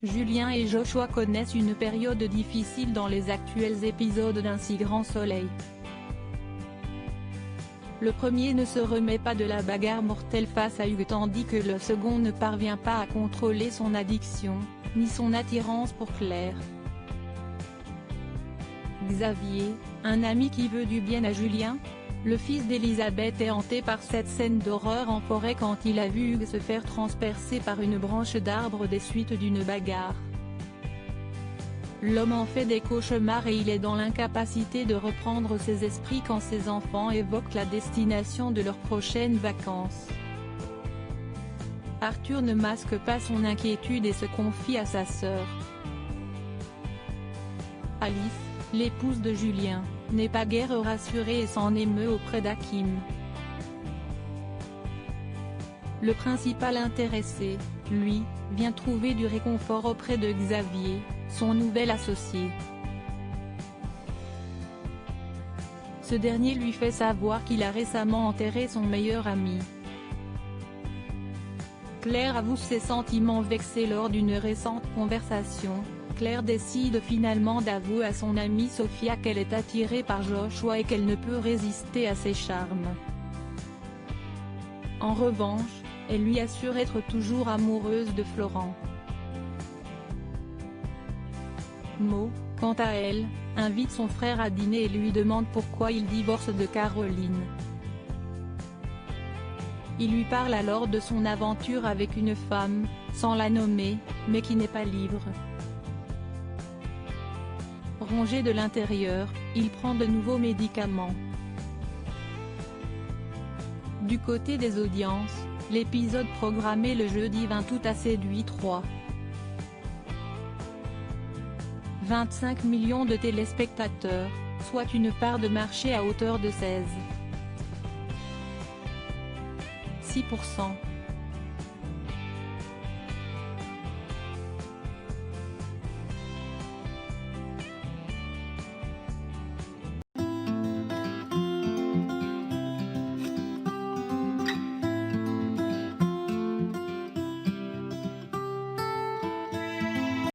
Julien et Joshua connaissent une période difficile dans les actuels épisodes d'Un si grand soleil. Le premier ne se remet pas de la bagarre mortelle face à Hugues tandis que le second ne parvient pas à contrôler son addiction, ni son attirance pour Claire. Xavier, un ami qui veut du bien à Julien? Le fils d'Elisabeth est hanté par cette scène d'horreur en forêt quand il a vu Hugues se faire transpercer par une branche d'arbre des suites d'une bagarre. L'homme en fait des cauchemars et il est dans l'incapacité de reprendre ses esprits quand ses enfants évoquent la destination de leurs prochaines vacances. Arthur ne masque pas son inquiétude et se confie à sa sœur. Alice, l'épouse de Julien, n'est pas guère rassurée et s'en émeut auprès d'Hakim. Le principal intéressé, lui, vient trouver du réconfort auprès de Xavier, son nouvel associé. Ce dernier lui fait savoir qu'il a récemment enterré son meilleur ami. Claire avoue ses sentiments vexés lors d'une récente conversation. Claire décide finalement d'avouer à son amie Sophia qu'elle est attirée par Joshua et qu'elle ne peut résister à ses charmes. En revanche, elle lui assure être toujours amoureuse de Florent. Mo, quant à elle, invite son frère à dîner et lui demande pourquoi il divorce de Caroline. Il lui parle alors de son aventure avec une femme, sans la nommer, mais qui n'est pas libre. Rongé de l'intérieur, il prend de nouveaux médicaments. Du côté des audiences, l'épisode programmé le jeudi 20 août a séduit 3,25 millions de téléspectateurs, soit une part de marché à hauteur de 16,6%.